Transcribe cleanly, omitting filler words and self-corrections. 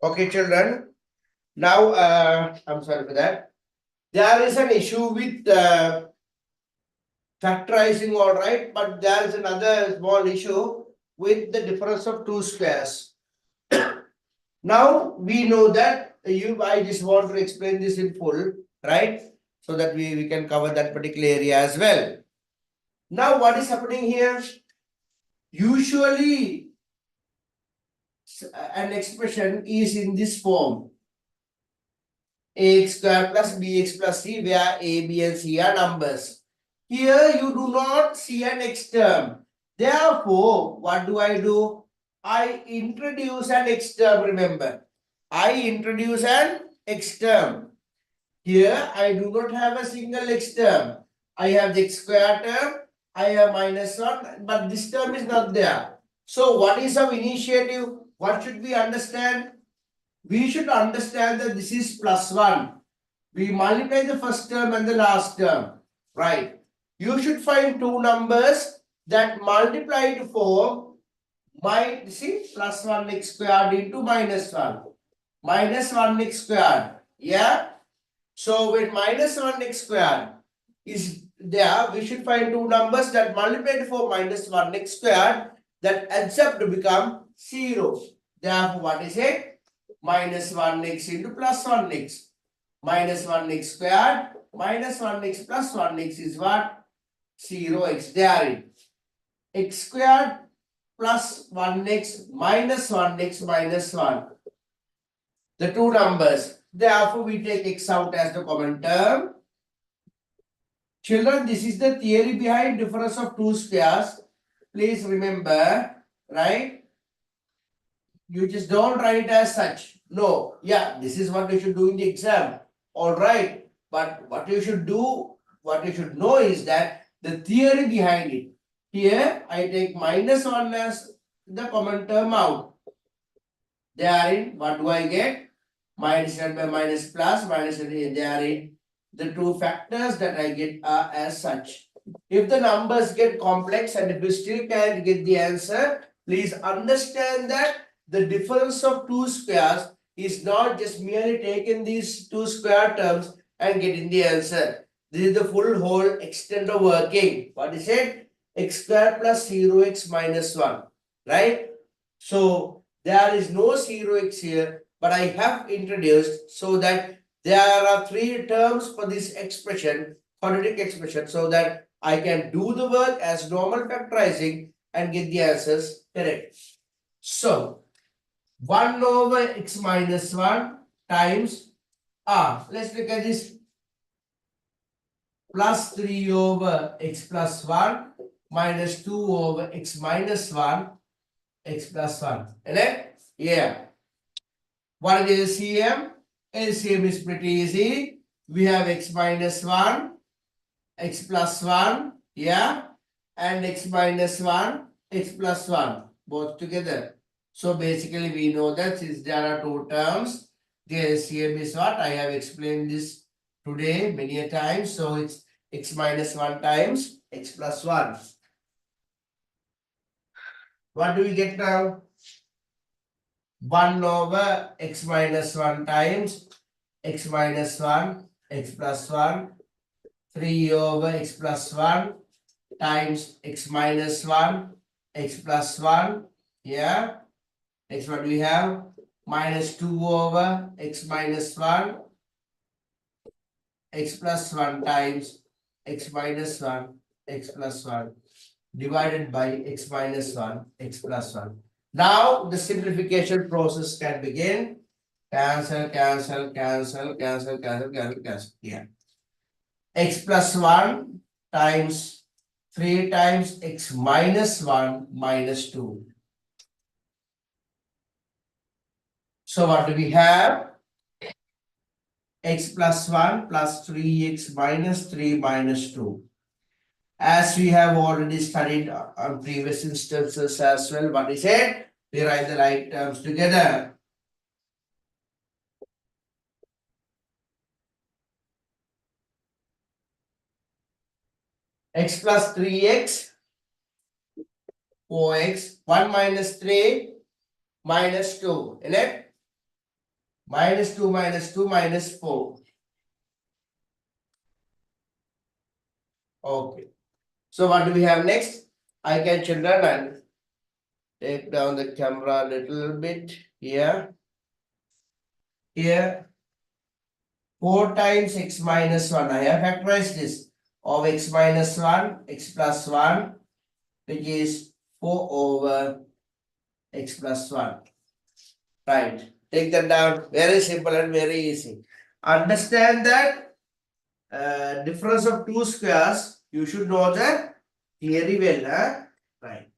Okay, children. Now, I'm sorry for that. There is an issue with factorizing, all right, but there is another small issue with the difference of two squares. Now we know that I just want to explain this in full, right? So that we can cover that particular area as well. Now, what is happening here? Usually, an expression is in this form: ax square plus bx plus c, where a, b, and c are numbers. Here you do not see an x term. Therefore, what do? I introduce an x term, remember. I introduce an x term. Here I do not have a single x term. I have the x square term, I have minus 1, but this term is not there. So what is our initiative? What should we understand? We should understand that this is plus 1. We multiply the first term and the last term, right? You should find two numbers that multiply to form plus 1x squared into minus 1. Minus 1x squared, yeah? So when minus 1x squared is there, we should find two numbers that multiply to form minus 1x squared that adds up to become 0. Therefore, what is it? Minus 1x into plus 1x. Minus 1x squared minus 1x plus 1x is what? 0x. They are in. X squared plus 1x minus 1x minus 1. The two numbers. Therefore, we take x out as the common term. Children, this is the theory behind difference of two squares. Please remember, right? You just don't write as such. No, yeah, this is what you should do in the exam. All right. But what you should do, what you should know is that the theory behind it. Here, I take minus 1 as the common term out. Therein, what do I get? Minus and by minus plus, minus and therein. The two factors that I get are as such. If the numbers get complex and if you still can't get the answer, please understand that the difference of two squares is not just merely taking these two square terms and getting the answer. This is the full whole extent of working. What is it? X square plus 0x minus 1. Right? So there is no 0x here, but I have introduced so that there are three terms for this expression, quadratic expression, so that I can do the work as normal factorizing and get the answers correct. So 1 over x minus 1 times r. Let's look at this. Plus 3 over x plus 1 minus 2 over x minus 1 x plus 1. Correct? Yeah. What is LCM? LCM is pretty easy. We have x minus 1, x plus 1, yeah, and x minus 1, x plus 1, both together. So basically we know that since there are two terms, the LCM is what? I have explained this today many a times. So it's x minus 1 times x plus 1. What do we get now? 1 over x minus 1 times x minus 1, x plus 1, 3 over x plus 1 times x minus 1, x plus 1, yeah. Next what we have? Minus 2 over x minus 1, x plus 1 times x minus 1, x plus 1 divided by x minus 1, x plus 1. Now the simplification process can begin. Cancel, cancel, cancel, cancel, cancel, cancel, cancel. Yeah. X plus 1 times 3 times x minus 1 minus 2. So what do we have? X plus 1 plus 3x minus 3 minus 2. As we have already studied on previous instances as well, what is it? We write the right terms together. X plus 3x, 4x, 1 minus 3 minus 2, isn't it? minus 2 minus 2 minus 4. Okay. So what do we have next? I can children and take down the camera a little bit here. Here 4 times x minus 1. I have factorized this of x minus 1, x plus 1, which is 4 over x plus 1. Right. Take that down. Very simple and very easy. Understand that difference of two squares. You should know the theory well. Huh? Right.